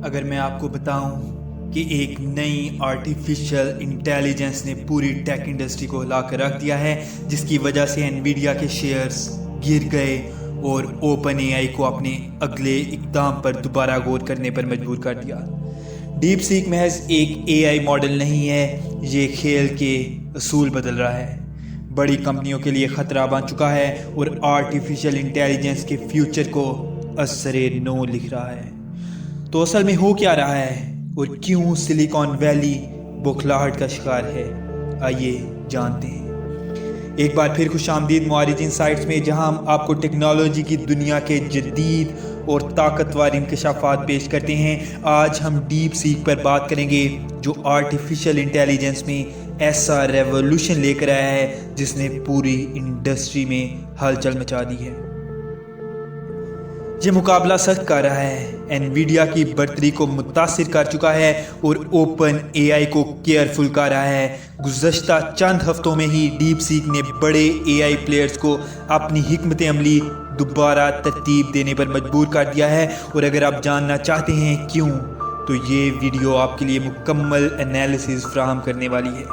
اگر میں آپ کو بتاؤں کہ ایک نئی آرٹیفیشل انٹیلیجنس نے پوری ٹیک انڈسٹری کو ہلا کر رکھ دیا ہے، جس کی وجہ سے انویڈیا کے شیئرز گر گئے اور اوپن اے آئی کو اپنے اگلے اقدام پر دوبارہ غور کرنے پر مجبور کر دیا۔ ڈیپ سیک محض ایک اے آئی ماڈل نہیں ہے، یہ کھیل کے اصول بدل رہا ہے، بڑی کمپنیوں کے لیے خطرہ بن چکا ہے اور آرٹیفیشل انٹیلیجنس کے فیوچر کو اثر نو لکھ رہا ہے۔ تو اصل میں ہو کیا رہا ہے اور کیوں سلیکان ویلی بوکھلاہٹ کا شکار ہے، آئیے جانتے ہیں۔ ایک بار پھر خوش آمدید معارض انسائٹس میں، جہاں ہم آپ کو ٹیکنالوجی کی دنیا کے جدید اور طاقتور انکشافات پیش کرتے ہیں۔ آج ہم ڈیپ سیک پر بات کریں گے، جو آرٹیفیشل انٹیلیجنس میں ایسا ریولوشن لے کر آیا ہے جس نے پوری انڈسٹری میں ہلچل مچا دی ہے۔ یہ مقابلہ سخت کر رہا ہے، انویڈیا کی برتری کو متاثر کر چکا ہے اور اوپن اے آئی کو کیئرفل کر رہا ہے۔ گزشتہ چند ہفتوں میں ہی ڈیپ سیک نے بڑے اے آئی پلیئرز کو اپنی حکمت عملی دوبارہ ترتیب دینے پر مجبور کر دیا ہے، اور اگر آپ جاننا چاہتے ہیں کیوں، تو یہ ویڈیو آپ کے لیے مکمل انالیسز فراہم کرنے والی ہے۔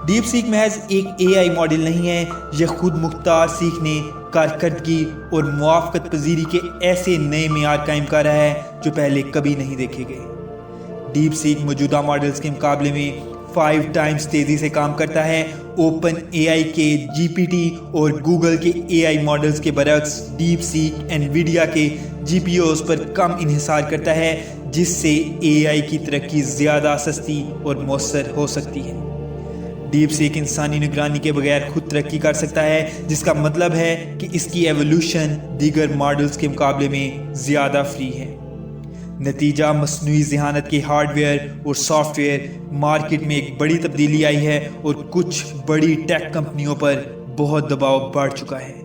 ڈیپ سیک محض ایک اے آئی ماڈل نہیں ہے، یہ خود مختار سیکھنے، کارکردگی اور موافقت پذیری کے ایسے نئے معیار قائم کر رہا ہے جو پہلے کبھی نہیں دیکھے گئے۔ ڈیپ سیک موجودہ ماڈلز کے مقابلے میں 5 ٹائمز تیزی سے کام کرتا ہے۔ اوپن اے آئی کے جی پی ٹی اور گوگل کے اے آئی ماڈلز کے برعکس، ڈیپ سیک انویڈیا کے جی پی اوز پر کم انحصار کرتا ہے، جس سے اے آئی کی ترقی زیادہ سستی اور مؤثر ہو سکتی ہے۔ ڈیپ سیک انسانی نگرانی کے بغیر خود ترقی کر سکتا ہے، جس کا مطلب ہے کہ اس کی ایوولوشن دیگر ماڈلز کے مقابلے میں زیادہ فری ہے۔ نتیجہ مصنوعی ذہانت کے ہارڈ ویئر اور سافٹ ویئر مارکیٹ میں ایک بڑی تبدیلی آئی ہے اور کچھ بڑی ٹیک کمپنیوں پر بہت دباؤ بڑھ چکا ہے۔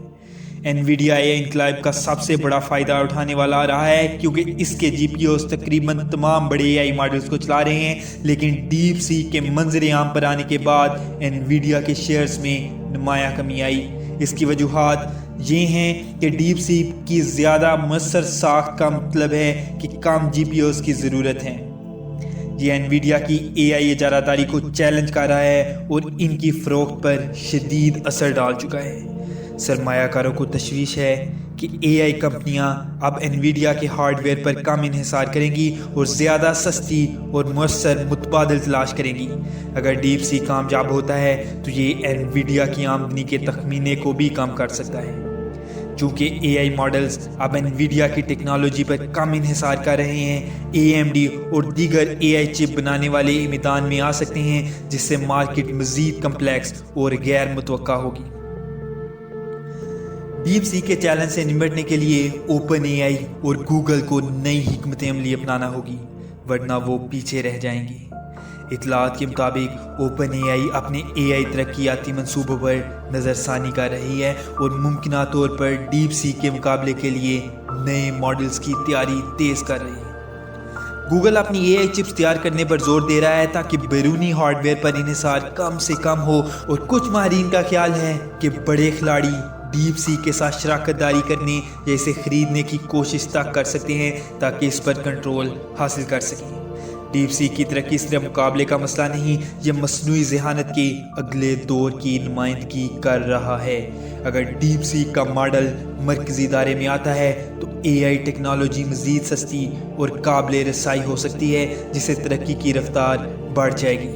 انویڈیا اے آئی انقلاب کا سب سے بڑا فائدہ اٹھانے والا رہا ہے، کیونکہ اس کے جی پی اوز تقریباً تمام بڑے اے آئی ماڈلز کو چلا رہے ہیں، لیکن ڈیپ سیک کے منظر عام پر آنے کے بعد انویڈیا کے شیئرز میں نمایاں کمی آئی۔ اس کی وجوہات یہ ہیں کہ ڈیپ سیک کی زیادہ مؤثر ساخت کا مطلب ہے کہ کم جی پی اوز کی ضرورت ہے۔ یہ انویڈیا کی اے آئی اجارہ داری کو چیلنج کر رہا ہے اور ان کی فروخت پر شدید اثر ڈال چکا ہے۔ سرمایہ کاروں کو تشویش ہے کہ اے آئی کمپنیاں اب انویڈیا کے ہارڈ ویئر پر کم انحصار کریں گی اور زیادہ سستی اور مؤثر متبادل تلاش کریں گی۔ اگر ڈیپ سیک کامیاب ہوتا ہے تو یہ انویڈیا کی آمدنی کے تخمینے کو بھی کم کر سکتا ہے۔ چونکہ اے آئی ماڈلز اب انویڈیا کی ٹیکنالوجی پر کم انحصار کر رہے ہیں، اے ایم ڈی اور دیگر اے آئی چپ بنانے والے میدان میں آ سکتے ہیں، جس سے مارکیٹ مزید کمپلیکس اور غیر متوقع ہوگی۔ ڈیپ سیک کے چیلنج سے نمٹنے کے لیے اوپن اے آئی اور گوگل کو نئی حکمت عملی اپنانا ہوگی، ورنہ وہ پیچھے رہ جائیں گے۔ اطلاعات کے مطابق اوپن اے آئی اپنے اے آئی ترقیاتی منصوبوں پر نظر ثانی کر رہی ہے اور ممکنہ طور پر ڈیپ سیک کے مقابلے کے لیے نئے ماڈلز کی تیاری تیز کر رہی ہے۔ گوگل اپنی اے آئی چپس تیار کرنے پر زور دے رہا ہے تاکہ بیرونی ہارڈ ویئر پر انحصار کم سے کم ہو، اور کچھ ماہرین کا خیال ہے کہ بڑے کھلاڑی ڈیپ سیک کے ساتھ شراکت داری کرنے یا اسے خریدنے کی کوشش تک کر سکتے ہیں تاکہ اس پر کنٹرول حاصل کر سکیں۔ ڈیپ سیک کی ترقی صرف مقابلے کا مسئلہ نہیں، یہ مصنوعی ذہانت کے اگلے دور کی نمائندگی کر رہا ہے۔ اگر ڈیپ سیک کا ماڈل مرکزی ادارے میں آتا ہے تو اے آئی ٹیکنالوجی مزید سستی اور قابل رسائی ہو سکتی ہے، جس سے ترقی کی رفتار بڑھ جائے گی۔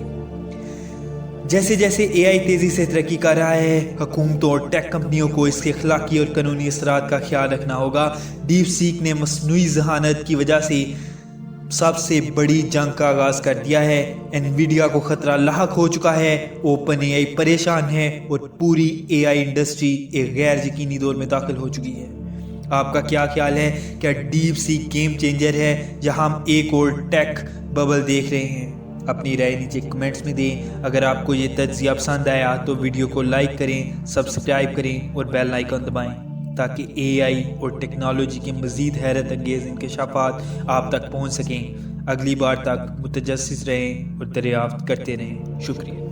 جیسے جیسے اے آئی تیزی سے ترقی کر رہا ہے، حکومتوں اور ٹیک کمپنیوں کو اس کے اخلاقی اور قانونی اثرات کا خیال رکھنا ہوگا۔ ڈیپ سیک نے مصنوعی ذہانت کی وجہ سے سب سے بڑی جنگ کا آغاز کر دیا ہے۔ انویڈیا کو خطرہ لاحق ہو چکا ہے، اوپن اے آئی پریشان ہے اور پوری اے آئی انڈسٹری ایک غیر یقینی دور میں داخل ہو چکی ہے۔ آپ کا کیا خیال ہے؟ کیا ڈیپ سیک گیم چینجر ہے یا ہم ایک اور ٹیک ببل دیکھ رہے ہیں؟ اپنی رائے نیچے کمنٹس میں دیں۔ اگر آپ کو یہ تجزیہ پسند آیا تو ویڈیو کو لائک کریں، سبسکرائب کریں اور بیل آئیکن دبائیں تاکہ اے آئی اور ٹیکنالوجی کے مزید حیرت انگیز انکشافات آپ تک پہنچ سکیں۔ اگلی بار تک متجسس رہیں اور دریافت کرتے رہیں۔ شکریہ۔